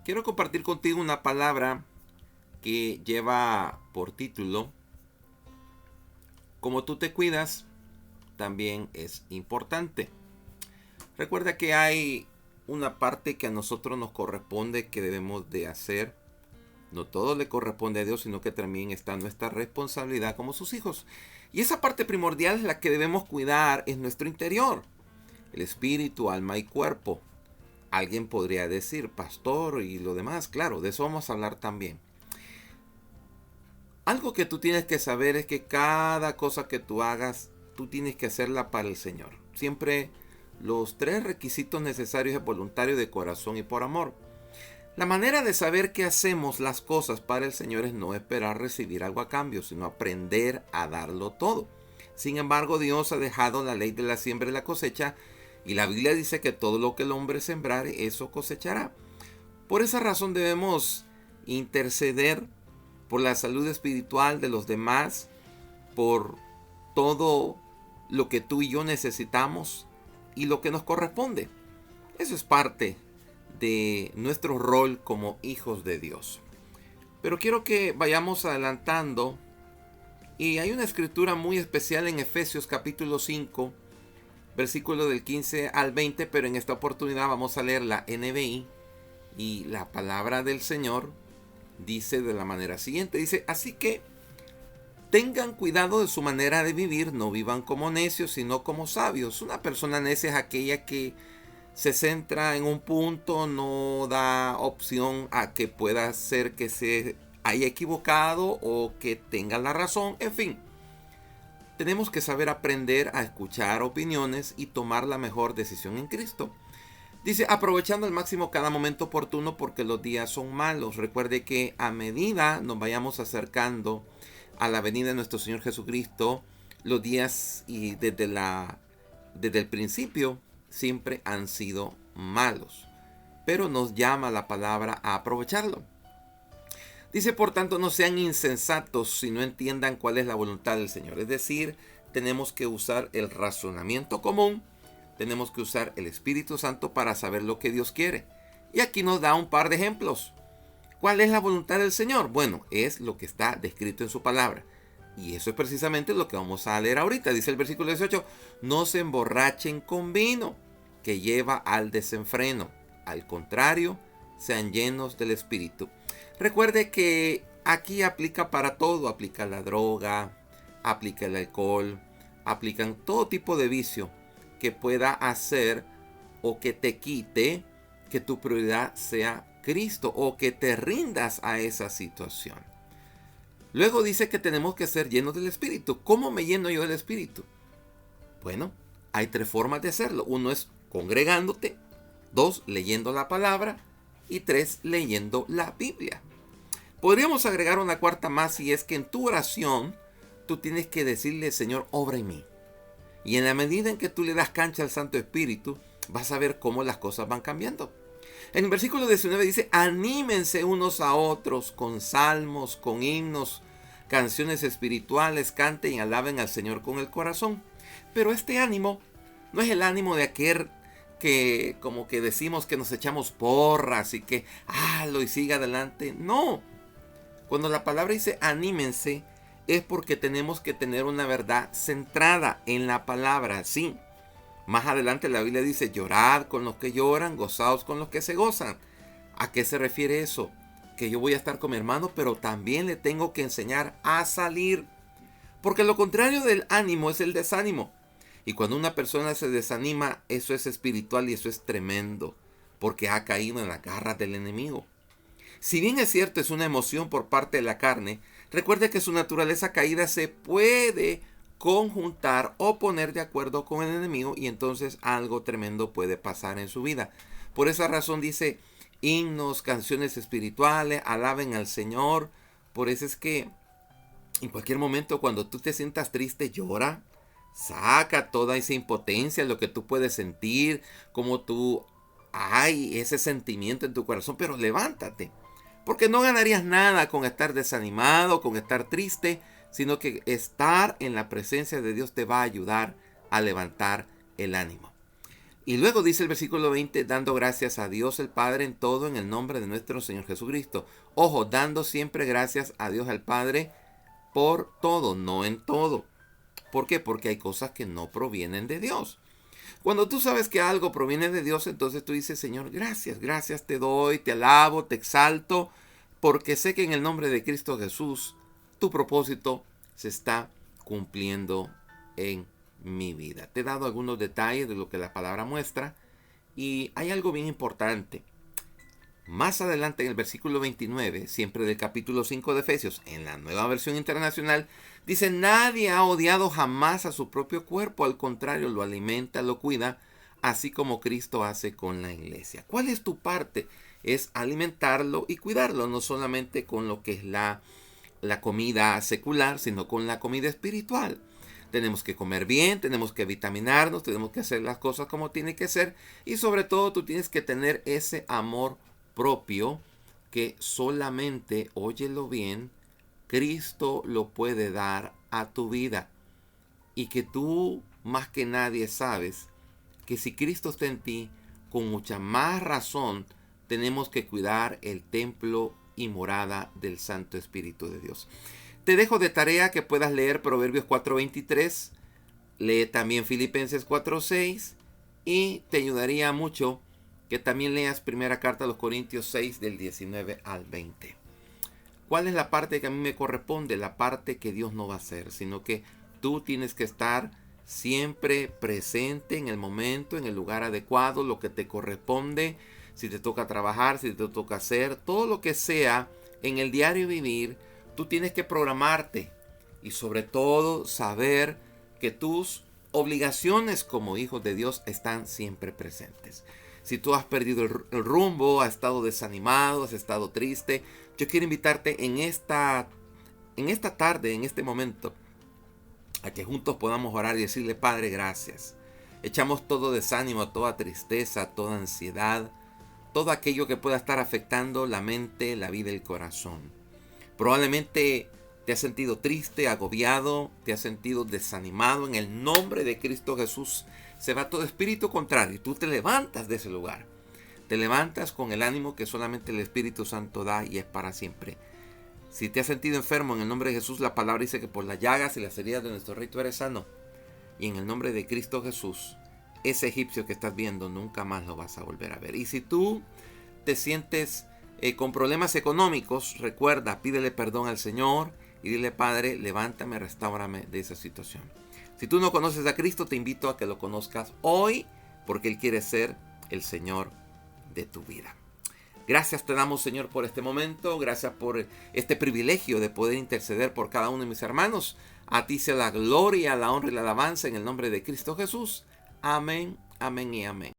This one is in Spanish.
Quiero compartir contigo una palabra que lleva por título: Como tú te cuidas, también es importante. Recuerda que hay una parte que a nosotros nos corresponde que debemos de hacer. No todo le corresponde a Dios, sino que también está nuestra responsabilidad como sus hijos. Y esa parte primordial es la que debemos cuidar, es nuestro interior, el espíritu, alma y cuerpo. Alguien podría decir, pastor, y lo demás, claro, de eso vamos a hablar también. Algo que tú tienes que saber es que cada cosa que tú hagas, tú tienes que hacerla para el Señor. Siempre los tres requisitos necesarios es voluntario, de corazón y por amor. La manera de saber que hacemos las cosas para el Señor es no esperar recibir algo a cambio, sino aprender a darlo todo. Sin embargo, Dios ha dejado la ley de la siembra y la cosecha, y la Biblia dice que todo lo que el hombre sembrare, eso cosechará. Por esa razón debemos interceder por la salud espiritual de los demás, por todo lo que tú y yo necesitamos y lo que nos corresponde. Eso es parte de nuestro rol como hijos de Dios. Pero quiero que vayamos adelantando, y hay una escritura muy especial en Efesios capítulo 5, versículo del 15 al 20, pero en esta oportunidad vamos a leer la NBI, y la palabra del Señor dice de la manera siguiente, dice: así que tengan cuidado de su manera de vivir, no vivan como necios, sino como sabios. Una persona necia es aquella que se centra en un punto, no da opción a que pueda ser que se haya equivocado o que tenga la razón. En fin, tenemos que saber aprender a escuchar opiniones y tomar la mejor decisión en Cristo. Dice, aprovechando al máximo cada momento oportuno, porque los días son malos. Recuerde que a medida nos vayamos acercando a la venida de nuestro Señor Jesucristo, los días y desde el principio siempre han sido malos. Pero nos llama la palabra a aprovecharlo. Dice, por tanto, no sean insensatos si no entiendan cuál es la voluntad del Señor. Es decir, tenemos que usar el razonamiento común, tenemos que usar el Espíritu Santo para saber lo que Dios quiere. Y aquí nos da un par de ejemplos. ¿Cuál es la voluntad del Señor? Bueno, es lo que está descrito en su palabra. Y eso es precisamente lo que vamos a leer ahorita. Dice el versículo 18, no se emborrachen con vino, que lleva al desenfreno. Al contrario, sean llenos del Espíritu. Recuerde que aquí aplica para todo. Aplica la droga, aplica el alcohol, aplican todo tipo de vicio que pueda hacer o que te quite que tu prioridad sea Cristo o que te rindas a esa situación. Luego dice que tenemos que ser llenos del Espíritu. ¿Cómo me lleno yo del Espíritu? Bueno, hay tres formas de hacerlo. Uno es congregándote, dos, leyendo la palabra, y tres, leyendo la Biblia. Podríamos agregar una cuarta más, y es que en tu oración tú tienes que decirle, Señor, obra en mí. Y en la medida en que tú le das cancha al Santo Espíritu, vas a ver cómo las cosas van cambiando. En el versículo 19 dice, anímense unos a otros con salmos, con himnos, canciones espirituales, canten y alaben al Señor con el corazón. Pero este ánimo no es el ánimo de aquel que como que decimos que nos echamos porras y que lo y siga adelante. No. Cuando la palabra dice anímense, es porque tenemos que tener una verdad centrada en la palabra, sí. Más adelante la Biblia dice, llorad con los que lloran, gozaos con los que se gozan. ¿A qué se refiere eso? Que yo voy a estar con mi hermano, pero también le tengo que enseñar a salir. Porque lo contrario del ánimo es el desánimo. Y cuando una persona se desanima, eso es espiritual y eso es tremendo, porque ha caído en las garras del enemigo. Si bien es cierto, es una emoción por parte de la carne, recuerde que su naturaleza caída se puede conjuntar o poner de acuerdo con el enemigo, y entonces algo tremendo puede pasar en su vida. Por esa razón dice, himnos, canciones espirituales, alaben al Señor. Por eso es que en cualquier momento cuando tú te sientas triste, llora. Saca toda esa impotencia, lo que tú puedes sentir, como tú hay ese sentimiento en tu corazón, pero levántate. Porque no ganarías nada con estar desanimado, con estar triste, sino que estar en la presencia de Dios te va a ayudar a levantar el ánimo. Y luego dice el versículo 20, dando gracias a Dios el Padre en todo en el nombre de nuestro Señor Jesucristo. Ojo, dando siempre gracias a Dios el Padre por todo, no en todo. ¿Por qué? Porque hay cosas que no provienen de Dios. Cuando tú sabes que algo proviene de Dios, entonces tú dices, Señor, gracias, gracias te doy, te alabo, te exalto, porque sé que en el nombre de Cristo Jesús, tu propósito se está cumpliendo en mi vida. Te he dado algunos detalles de lo que la palabra muestra y hay algo bien importante. Más adelante en el versículo 29, siempre del capítulo 5 de Efesios, en la Nueva Versión Internacional, dice, nadie ha odiado jamás a su propio cuerpo, al contrario, lo alimenta, lo cuida, así como Cristo hace con la iglesia. ¿Cuál es tu parte? Es alimentarlo y cuidarlo, no solamente con lo que es la comida secular, sino con la comida espiritual. Tenemos que comer bien, tenemos que vitaminarnos, tenemos que hacer las cosas como tiene que ser y sobre todo tú tienes que tener ese amor propio que solamente, óyelo bien, Cristo lo puede dar a tu vida y que tú más que nadie sabes que si Cristo está en ti, con mucha más razón tenemos que cuidar el templo y morada del Santo Espíritu de Dios. Te dejo de tarea que puedas leer Proverbios 4:23, lee también Filipenses 4:6 y te ayudaría mucho que también leas primera carta a los Corintios 6 del 19 al 20. ¿Cuál es la parte que a mí me corresponde? La parte que Dios no va a hacer, sino que tú tienes que estar siempre presente en el momento, en el lugar adecuado, lo que te corresponde, si te toca trabajar, si te toca hacer, todo lo que sea en el diario vivir, tú tienes que programarte y sobre todo saber que tus obligaciones como hijos de Dios están siempre presentes. Si tú has perdido el rumbo, has estado desanimado, has estado triste, yo quiero invitarte en esta tarde, en este momento, a que juntos podamos orar y decirle, Padre, gracias. Echamos todo desánimo, toda tristeza, toda ansiedad, todo aquello que pueda estar afectando la mente, la vida y el corazón. Probablemente te has sentido triste, agobiado, te has sentido desanimado. En el nombre de Cristo Jesús se va todo espíritu contrario y tú te levantas de ese lugar. Te levantas con el ánimo que solamente el Espíritu Santo da y es para siempre. Si te has sentido enfermo, en el nombre de Jesús, la palabra dice que por las llagas y las heridas de nuestro Rey tú eres sano. Y en el nombre de Cristo Jesús, ese egipcio que estás viendo nunca más lo vas a volver a ver. Y si tú te sientes con problemas económicos, recuerda, pídele perdón al Señor y dile, Padre, levántame, restáurame de esa situación. Si tú no conoces a Cristo, te invito a que lo conozcas hoy, porque Él quiere ser el Señor de tu vida. Gracias te damos, Señor, por este momento. Gracias por este privilegio de poder interceder por cada uno de mis hermanos. A ti sea la gloria, la honra y la alabanza en el nombre de Cristo Jesús. Amén, amén y amén.